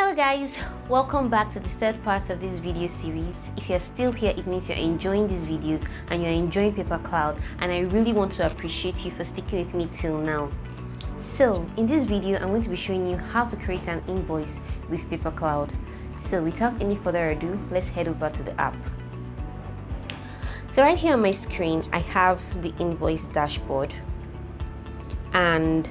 Hello guys, welcome back to the third part of this video series. If you're still here, it means you're enjoying these videos and you're enjoying PaperCloud, and I really want to appreciate you for sticking with me till now. So in this video, I'm going to be showing you how to create an invoice with PaperCloud. So without any further ado, let's head over to the app. So right here on my screen, I have the Invoice Dashboard, and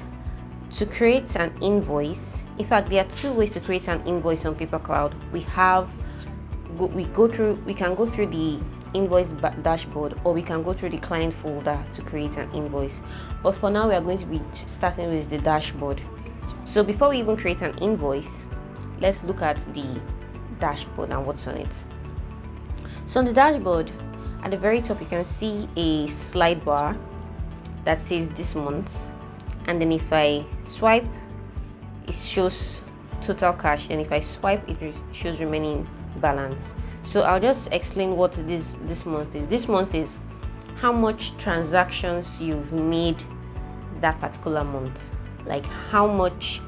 to create an invoice, in fact, there are two ways to create an invoice on PaperCloud. We can go through the Invoice Dashboard, or we can go through the client folder to create an invoice. But for now, we are going to be starting with the dashboard. So before we even create an invoice, let's look at the dashboard and what's on it. So on the dashboard, at the very top, you can see a slide bar that says this month, and then if I swipe, it shows total cash, and if I swipe, it shows remaining balance. So I'll just explain what this month is. This month is how much transactions you've made that particular month, like how much,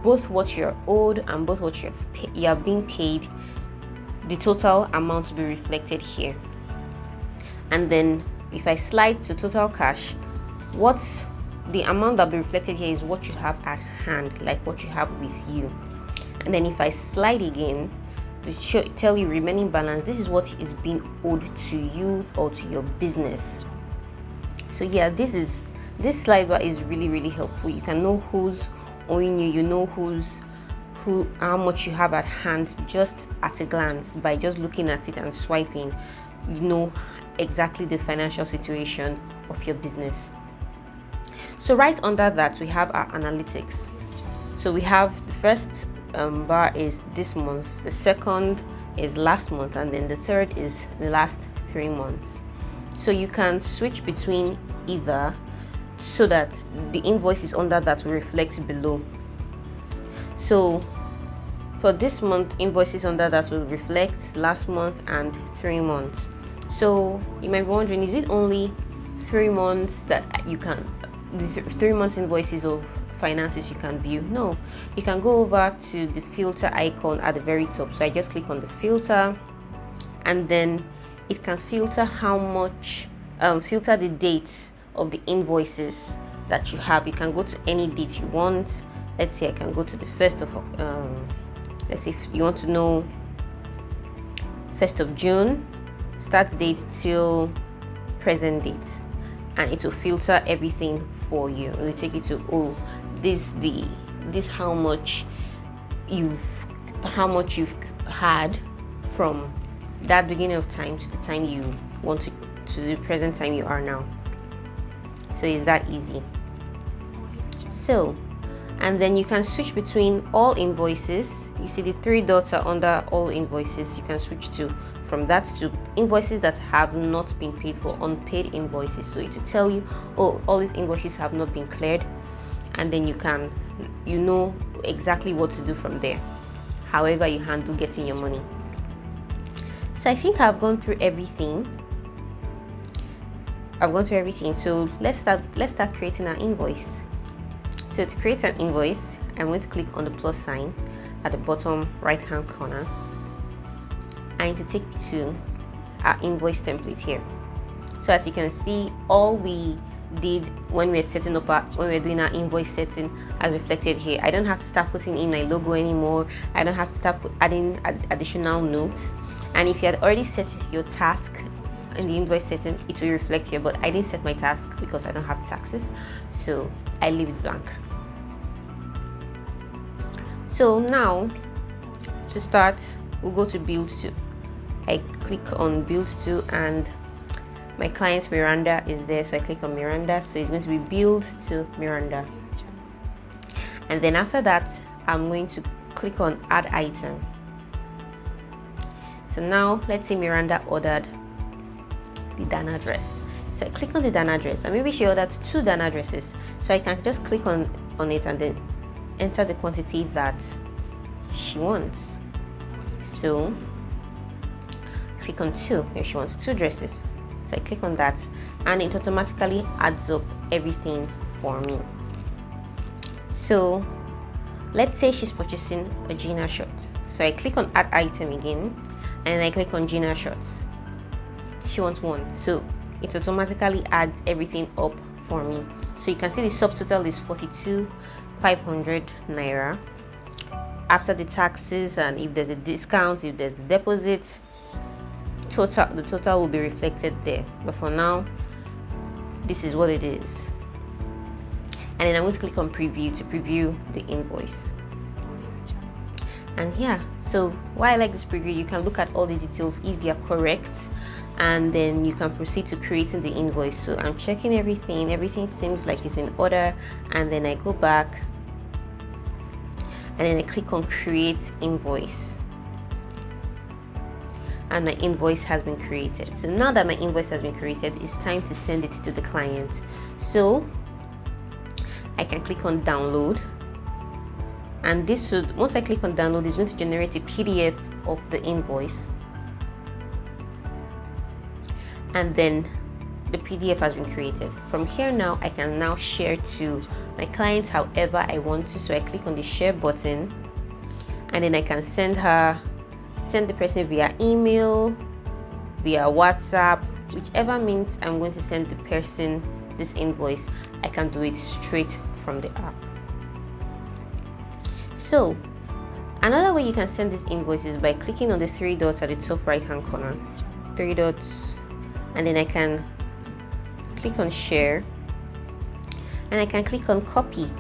both what you're owed and both what you're being paid. The total amount will be reflected here. And then if I slide to total cash, what's the amount that will be reflected here is what you have at hand, like what you have with you. And then if I slide again to tell you remaining balance, this is what is being owed to you or to your business. So yeah, this slide bar is really helpful. You can know who's owing you, you know how much you have at hand just at a glance. By just looking at it and swiping, you know exactly the financial situation of your business. So right under that, we have our analytics. So we have the first bar is this month, the second is last month, and then the third is the last 3 months. So you can switch between either so that the invoices under that will reflect below. So for this month, invoices under that will reflect last month and 3 months. So you might be wondering, is it only 3 months that you can, the 3 months invoices of finances you can view? No, you can go over to the filter icon at the very top. So I just click on the filter, and then it can filter how much, filter the dates of the invoices that you have. You can go to any date you want. Let's say I can go to the 1st of let's say if you want to know 1st of June start date till present date, and it will filter everything for you. It will take you to this how much you've had from that beginning of time to the time you want to the present time you are now. So it's that easy. So, and then you can switch between all invoices. You see the 3 dots are under all invoices. You can switch from that to invoices that have not been paid for, unpaid invoices. So it will tell you, oh, all these invoices have not been cleared, and then you know exactly what to do from there, however you handle getting your money. So I think I've gone through everything. So let's start creating an invoice. So to create an invoice, I'm going to click on the plus sign at the bottom right hand corner, and to take me to our invoice template here. So as you can see, all we did when we're setting up when we're doing our invoice setting as reflected here. I don't have to start putting in my logo anymore. I don't have to start adding additional notes. And if you had already set your task in the invoice setting, it will reflect here, but I didn't set my task because I don't have taxes, so I leave it blank. So now to start, we'll go to build to. I click on build to, and my client Miranda is there, so I click on Miranda. So it's going to be build to Miranda, and then after that I'm going to click on add item. So now let's say Miranda ordered the Dana dress, so I click on the Dana dress, and maybe she ordered 2 Dana dresses, so I can just click on it and then enter the quantity that she wants. So click on 2, if she wants 2 dresses, so I click on that, and it automatically adds up everything for me. So let's say she's purchasing a Gina shirt. So I click on add item again, and I click on Gina shirts. She wants one, so it automatically adds everything up for me. So you can see the subtotal is 42,500 naira. After the taxes, and if there's a discount, if there's a deposit, the total will be reflected there. But for now, this is what it is. And then I'm going to click on preview to preview the invoice. And yeah, so why I like this preview, you can look at all the details if they are correct, and then you can proceed to creating the invoice. So I'm checking everything seems like it's in order, and then I go back and then I click on create invoice, and my invoice has been created. So now that my invoice has been created, it's time to send it to the client. So I can click on download, and this should, once I click on download, it's going to generate a PDF of the invoice, and then the PDF has been created. From here now, I can now share to my client however I want to. So I click on the share button, and then I can send the person via email, via WhatsApp, whichever means I'm going to send the person this invoice. I can do it straight from the app. So another way you can send this invoice is by clicking on the three dots at the top right hand corner, three dots, and then I can click on share, and I can click on copy,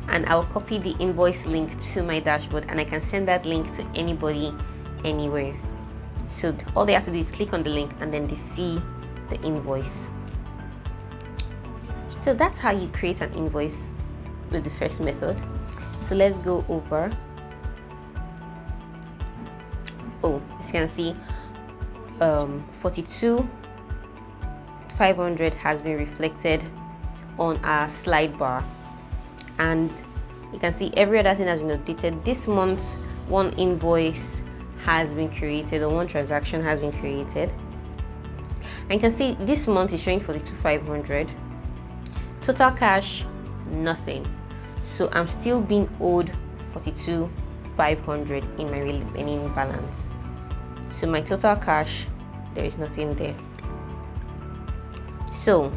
and I'll copy the invoice link to my dashboard, and I can send that link to anybody anywhere. So all they have to do is click on the link, and then they see the invoice. So that's how you create an invoice with the first method. So let's go over. Oh, as you can see, 42,500 has been reflected on our slide bar, and you can see every other thing has been updated. This month, one invoice has been created, or one transaction has been created, and you can see this month is showing 42,500. Total cash, nothing. So I'm still being owed 42,500 in my remaining balance. So my total cash, there is nothing there. So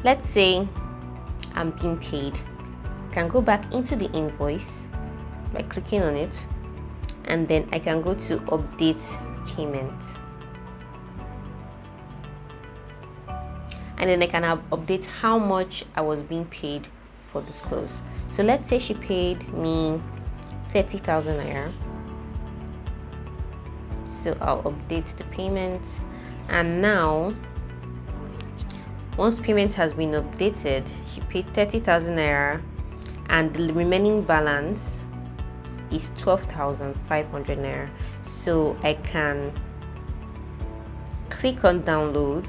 let's say I'm being paid. I can go back into the invoice by clicking on it, and then I can go to update payment, and then I can update how much I was being paid for this clothes. So let's say she paid me 30,000 naira. So I'll update the payment, and now once payment has been updated, she paid 30,000 naira, and the remaining balance is 12,500 naira. So I can click on download,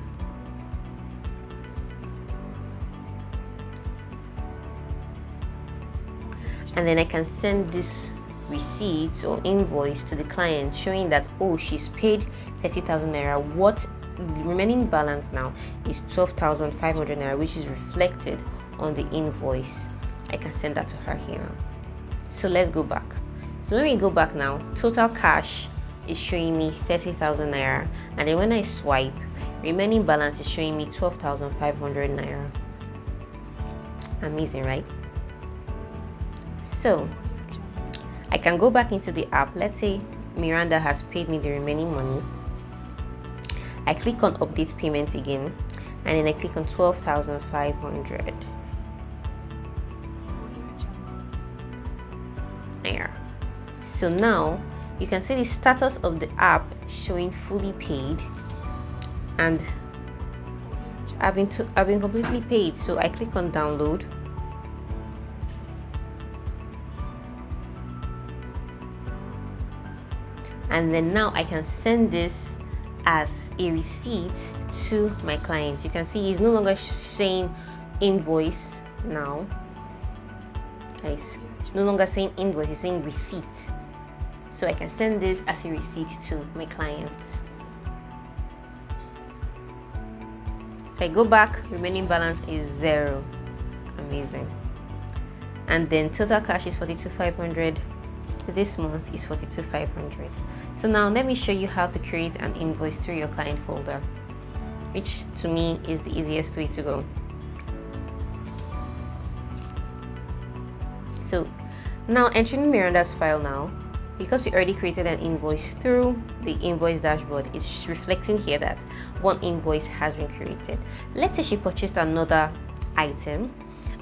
and then I can send this receipt or invoice to the client showing that, oh, she's paid 30,000 naira. What the remaining balance now is 12,500 naira, which is reflected on the invoice. I can send that to her here now. So let's go back. So when we go back now, total cash is showing me 30,000 naira, and then when I swipe, remaining balance is showing me 12,500 naira. Amazing, right? So I can go back into the app. Let's say Miranda has paid me the remaining money. I click on update payment again, and then I click on 12,500 there. So now you can see the status of the app showing fully paid, and I've been completely paid. So I click on download, and then now I can send this as a receipt to my client. You can see it's no longer saying invoice now. It's no longer saying invoice, it's saying receipt. So I can send this as a receipt to my client. So I go back, remaining balance is 0. Amazing. and then total cash is 42,500. This month is 42,500. So now let me show you how to create an invoice through your client folder, which to me is the easiest way to go. So now entering Miranda's file now, because we already created an invoice through the invoice dashboard, it's reflecting here that one invoice has been created. Let's say she purchased another item,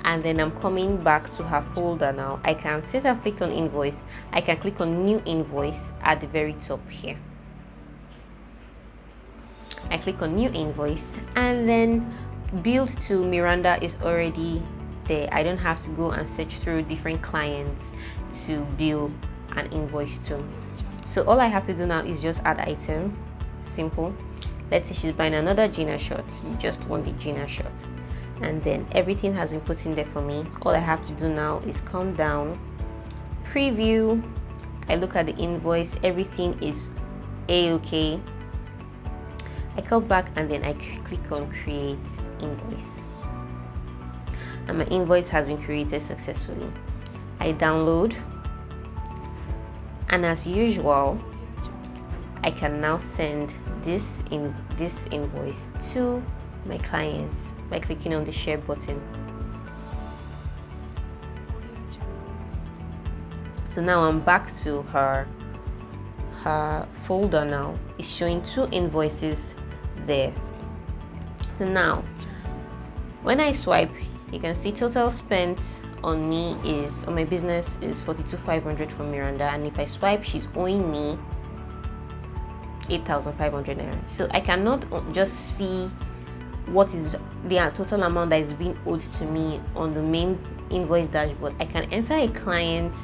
and then I'm coming back to her folder now. Since I've clicked on invoice, I can click on new invoice at the very top here. I click on new invoice, and then billed to Miranda is already there. I don't have to go and search through different clients to bill an invoice to. So all I have to do now is just add item. Simple. Let's say she's buying another Gina shot. You just want the Gina shot, and then everything has been put in there for me. All I have to do now is come down, preview. I look at the invoice, everything is a-okay. I come back and then I click on create invoice, and my invoice has been created successfully. I download, and as usual, I can now send this invoice to my client by clicking on the share button. So now I'm back to her folder now. It's showing 2 invoices there. So now when I swipe, you can see total spent on my business is 42,500 from Miranda, and if I swipe, she's owing me 8,500 naira. So I cannot just see what is the total amount that is being owed to me on the main invoice dashboard. I can enter a client's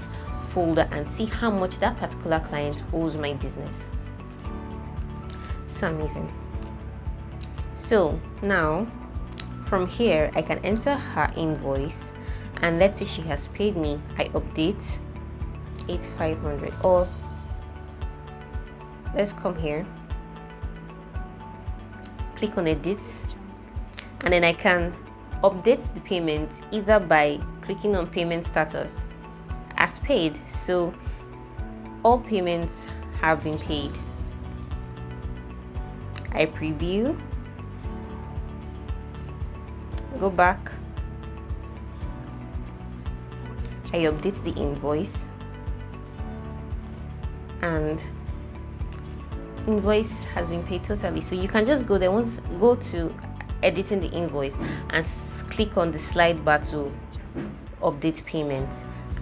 folder and see how much that particular client owes my business. So amazing. So now from here, I can enter her invoice, and let's say she has paid me. I update 8,500, or let's come here, click on edit, and then I can update the payment either by clicking on payment status as paid. So all payments have been paid. I preview, go back, I update the invoice, and invoice has been paid totally. So you can just go there, go to editing the invoice and click on the slide bar to update payment,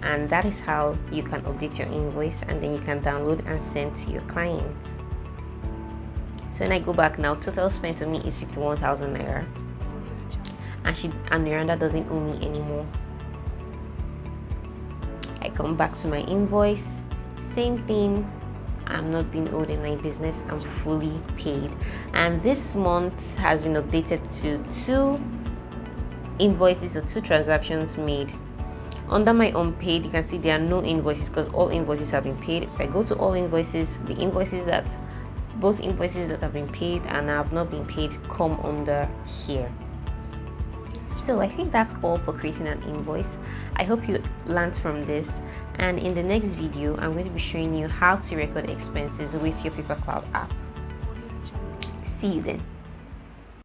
and that is how you can update your invoice, and then you can download and send to your client. So when I go back now, total spent to me is 51,000 naira, and Miranda doesn't owe me anymore. I come back to my invoice, same thing. I'm not being owed in my business. I'm fully paid, and this month has been updated to 2 invoices or 2 transactions made. Under my unpaid, you can see there are no invoices because all invoices have been paid. If I go to all invoices, both invoices that have been paid and have not been paid come under here. So I think that's all for creating an invoice. I hope you learned from this, and in the next video I'm going to be showing you how to record expenses with your PaperCloud app. See you then.